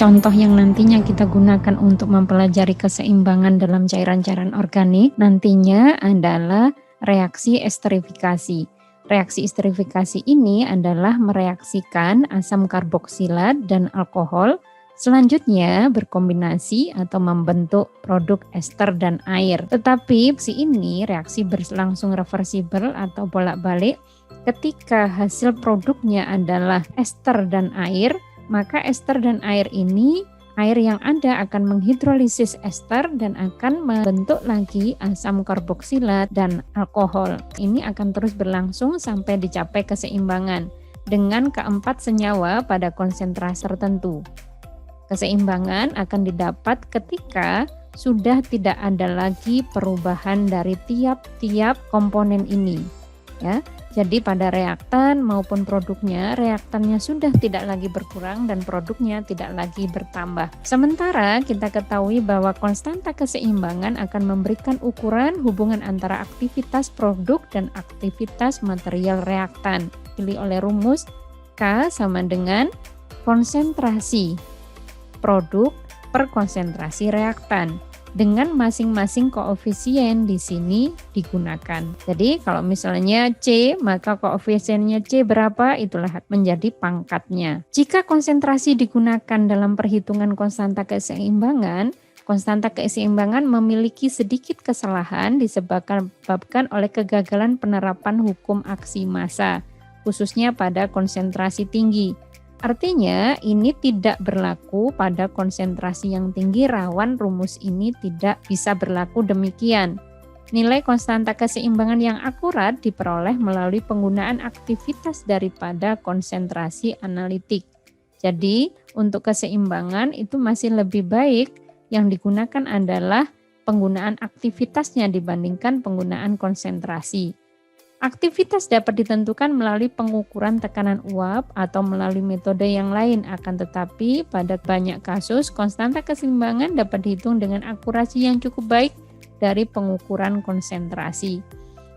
contoh yang nantinya kita gunakan untuk mempelajari keseimbangan dalam cairan-cairan organik nantinya adalah reaksi esterifikasi. Reaksi esterifikasi ini adalah mereaksikan asam karboksilat dan alkohol selanjutnya berkombinasi atau membentuk produk ester dan air. Tetapi ini reaksi berlangsung reversibel atau bolak-balik. Ketika hasil produknya adalah ester dan air, maka ester dan air ini, air yang ada akan menghidrolisis ester dan akan membentuk lagi asam karboksilat dan alkohol. Ini akan terus berlangsung sampai dicapai keseimbangan dengan keempat senyawa pada konsentrasi tertentu. Keseimbangan akan didapat ketika sudah tidak ada lagi perubahan dari tiap-tiap komponen ini. Ya, jadi pada reaktan maupun produknya, reaktannya sudah tidak lagi berkurang dan produknya tidak lagi bertambah. Sementara kita ketahui bahwa konstanta keseimbangan akan memberikan ukuran hubungan antara aktivitas produk dan aktivitas material reaktan. Pilih oleh rumus K sama dengan konsentrasi produk per konsentrasi reaktan. Dengan masing-masing koefisien di sini digunakan. Jadi kalau misalnya C, maka koefisiennya C berapa? Itulah menjadi pangkatnya. Jika konsentrasi digunakan dalam perhitungan konstanta keseimbangan memiliki sedikit kesalahan disebabkan oleh kegagalan penerapan hukum aksi massa, khususnya pada konsentrasi tinggi. Artinya ini tidak berlaku pada konsentrasi yang tinggi, rawan rumus ini tidak bisa berlaku demikian. Nilai konstanta keseimbangan yang akurat diperoleh melalui penggunaan aktivitas daripada konsentrasi analitik. Jadi untuk keseimbangan itu masih lebih baik yang digunakan adalah penggunaan aktivitasnya dibandingkan penggunaan konsentrasi. Aktivitas dapat ditentukan melalui pengukuran tekanan uap atau melalui metode yang lain, akan tetapi pada banyak kasus konstanta keseimbangan dapat dihitung dengan akurasi yang cukup baik dari pengukuran konsentrasi.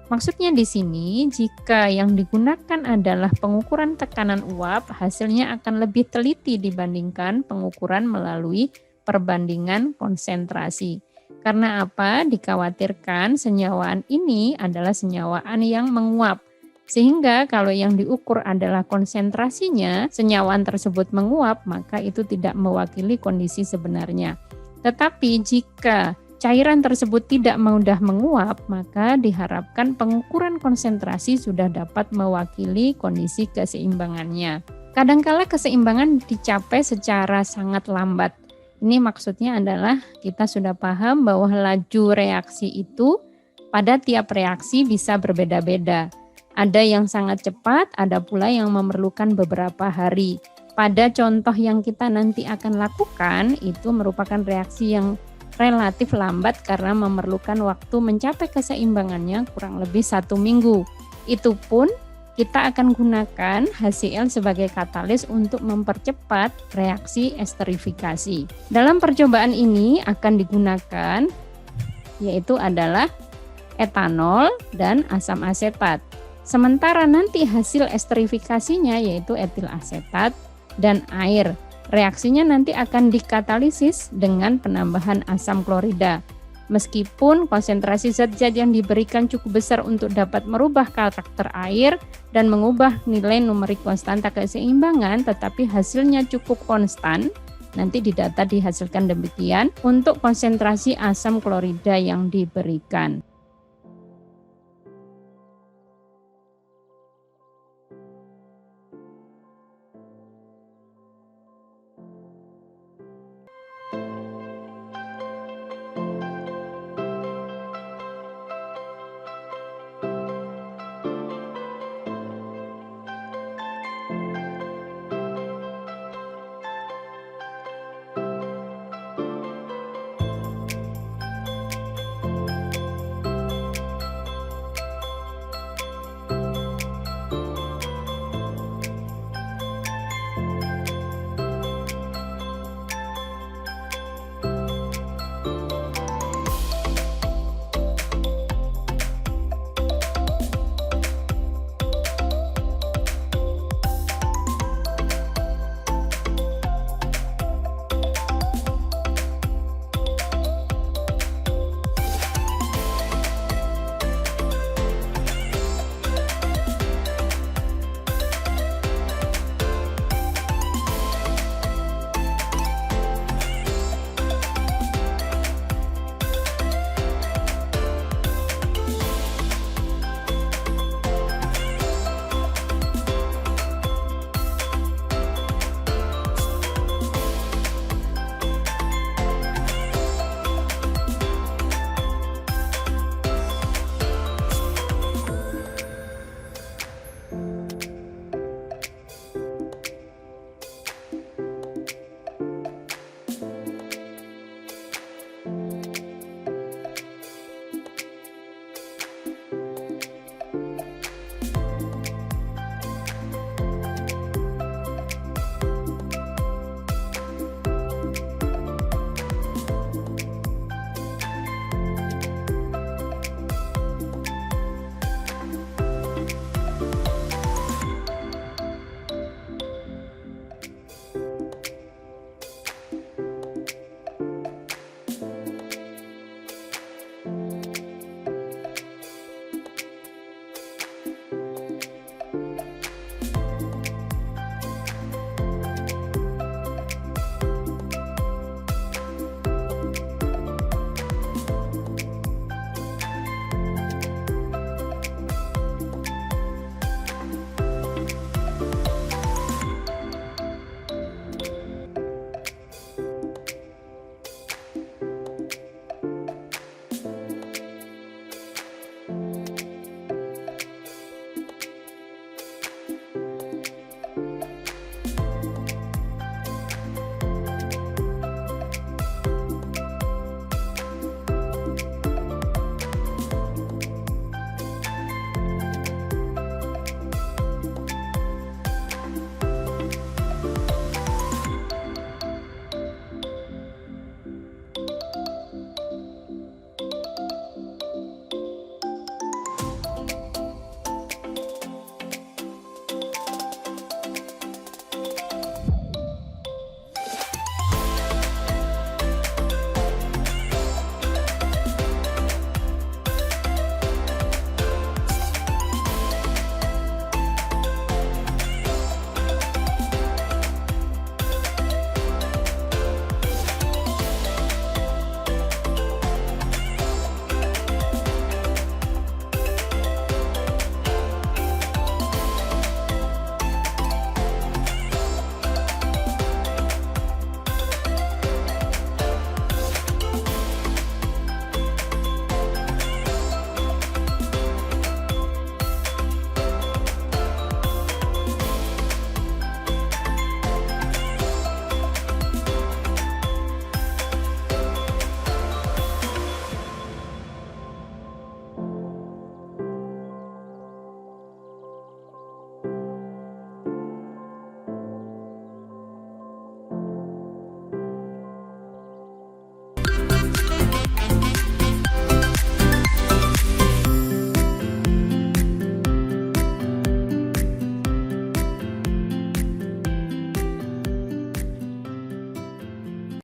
Maksudnya di sini, jika yang digunakan adalah pengukuran tekanan uap, hasilnya akan lebih teliti dibandingkan pengukuran melalui perbandingan konsentrasi. Karena apa? Dikhawatirkan senyawaan ini adalah senyawaan yang menguap. Sehingga kalau yang diukur adalah konsentrasinya, senyawaan tersebut menguap, maka itu tidak mewakili kondisi sebenarnya. Tetapi jika cairan tersebut tidak mudah menguap, maka diharapkan pengukuran konsentrasi sudah dapat mewakili kondisi keseimbangannya. Kadangkala keseimbangan dicapai secara sangat lambat. Ini maksudnya adalah kita sudah paham bahwa laju reaksi itu pada tiap reaksi bisa berbeda-beda. Ada yang sangat cepat, ada pula yang memerlukan beberapa hari. Pada contoh yang kita nanti akan lakukan, itu merupakan reaksi yang relatif lambat karena memerlukan waktu mencapai keseimbangannya kurang lebih 1 minggu. Itu pun kita akan gunakan HCl sebagai katalis untuk mempercepat reaksi esterifikasi. Dalam percobaan ini akan digunakan yaitu adalah etanol dan asam asetat. Sementara nanti hasil esterifikasinya yaitu etil asetat dan air. Reaksinya nanti akan dikatalisis dengan penambahan asam klorida. Meskipun konsentrasi zat-zat yang diberikan cukup besar untuk dapat merubah karakter air dan mengubah nilai numerik konstanta keseimbangan, tetapi hasilnya cukup konstan, nanti di data dihasilkan demikian untuk konsentrasi asam klorida yang diberikan.